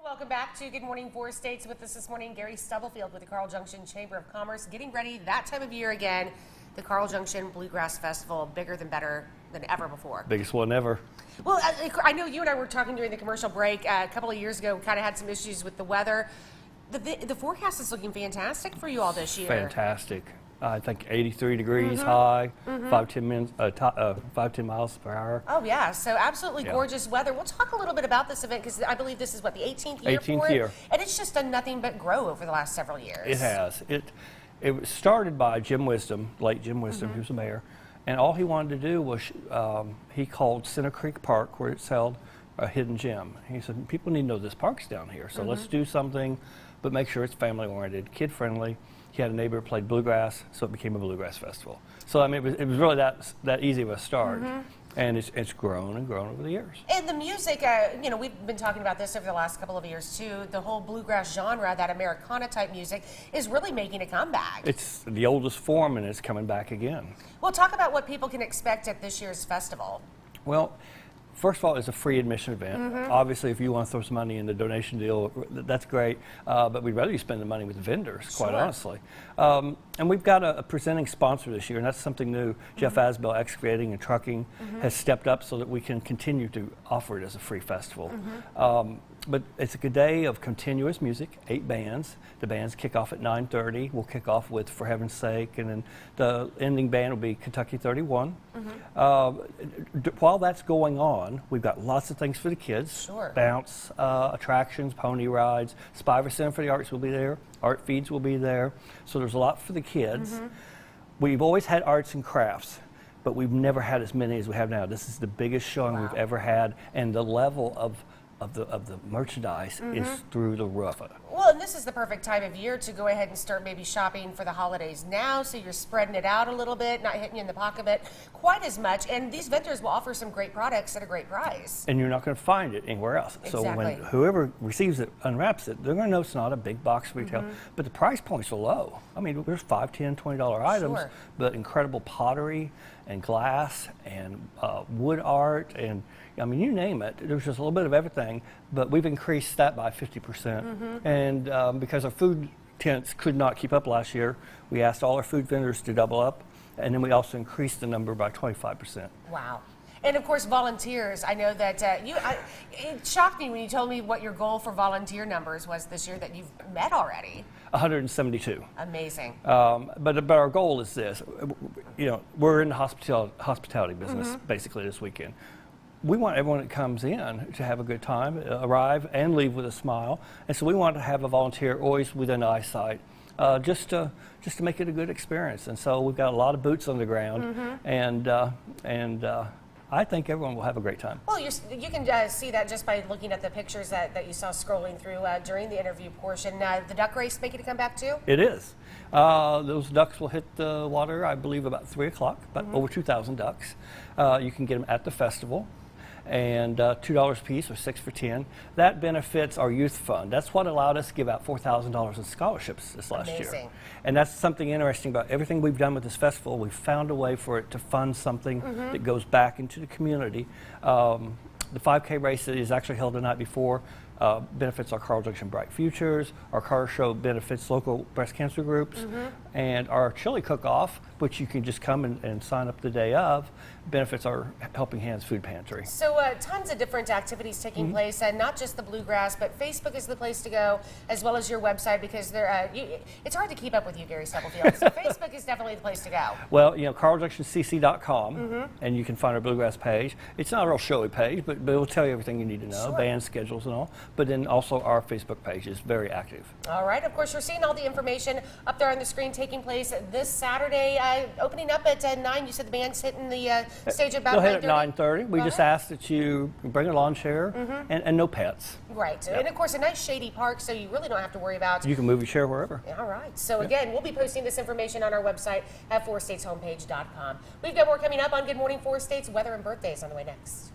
Welcome back to Good Morning Four States. With us this morning, Gary Stubblefield with the Carl Junction Chamber of Commerce, getting ready that time of year again. The Carl Junction Bluegrass Festival, bigger than better than ever before. Biggest one ever. Well, I know you and I were talking during the commercial break a couple of years ago. We kind of had some issues with the weather. The forecast is looking fantastic for you all this year. Fantastic. I think 83 degrees high, 5-10 miles per hour. Oh, yeah. So absolutely gorgeous weather. We'll talk a little bit about this event because I believe this is, what, the 18th year 18th for it? year. And it's just done nothing but grow over the last several years. It has. It was started by Jim Wisdom, late Jim Wisdom, who's the mayor. And all he wanted to do was, he called Center Creek Park, where it's held, a hidden gem. He said, people need to know this park's down here, so let's do something, but make sure it's family-oriented, kid-friendly. He had a neighbor who played bluegrass, so it became a bluegrass festival. So I mean, it was really that easy of a start, and it's grown and grown over the years. And the music, you know, we've been talking about this over the last couple of years too. The whole bluegrass genre, that Americana type music, is really making a comeback. It's the oldest form, and it's coming back again. Well, talk about what people can expect at this year's festival. Well, first of all, it's a free admission event. Obviously, if you want to throw some money in the donation deal, that's great. But we'd rather you spend the money with the vendors, quite honestly. And we've got a presenting sponsor this year, and that's something new. Jeff Asbell Excavating and Trucking has stepped up so that we can continue to offer it as a free festival. But it's a good day of continuous music, 8 bands. The bands kick off at 9:30. We'll kick off with For Heaven's Sake, and then the ending band will be Kentucky 31. While that's going on, we've got lots of things for the kids. Bounce, attractions, pony rides. Spiver Center for the Arts will be there. Art Feeds will be there. So there's a lot for the kids. We've always had arts and crafts, but we've never had as many as we have now. This is the biggest showing we've ever had, and the level of the merchandise is through the roof. Well, and this is the perfect time of year to go ahead and start maybe shopping for the holidays now, so you're spreading it out a little bit, not hitting you in the pocket quite as much. And these vendors will offer some great products at a great price. And you're not going to find it anywhere else. Exactly. So when whoever receives it, unwraps it, they're going to know it's not a big box retail, but the price points are low. I mean, there's $5, $10, $20 items, but incredible pottery and glass and wood art, and I mean, you name it. There's just a little bit of everything, but we've increased that by 50%. And because our food tents could not keep up last year, we asked all our food vendors to double up, and then we also increased the number by 25%. Wow. And of course, volunteers. I know that it shocked me when you told me what your goal for volunteer numbers was this year, that you've met already. 172. Amazing. But our goal is this. You know, we're in the hospitality business basically this weekend. We want everyone that comes in to have a good time, arrive and leave with a smile, and so we want to have a volunteer always within eyesight, just to make it a good experience. And so we've got a lot of boots on the ground, and I think everyone will have a great time. Well, you can see that just by looking at the pictures that you saw scrolling through during the interview portion. The duck race making a comeback too? It is. Those ducks will hit the water, I believe, about 3 o'clock, about over 2,000 ducks. You can get them at the festival. And $2 a piece, or 6 for 10. That benefits our youth fund. That's what allowed us to give out $4,000 in scholarships this last year. And that's something interesting about everything we've done with this festival. We've found a way for it to fund something that goes back into the community. The 5K race that is actually held the night before benefits our Carl Junction Bright Futures. Our car show benefits local breast cancer groups. And our chili cook-off, which you can just come and sign up the day of, benefits our Helping Hands food pantry. So tons of different activities taking place, and not just the bluegrass, but Facebook is the place to go, as well as your website, because it's hard to keep up with you, Gary Stubblefield. So Facebook is definitely the place to go. Well, you know, carljunction.cc.com, and you can find our bluegrass page. It's not a real showy page, but it will tell you everything you need to know, band schedules and all. But then also our Facebook page is very active. All right. Of course, you're seeing all the information up there on the screen, taking place this Saturday, opening up at 9. You said the band's hitting the stage about 9:30? They'll hit at 9:30. We just ask that you bring a lawn chair and no pets. Right. And of course, a nice shady park, so you really don't have to worry about. You can move your chair wherever. All right. So again, we'll be posting this information on our website at fourstateshomepage.com. We've got more coming up on Good Morning Four States. Weather and birthdays on the way next.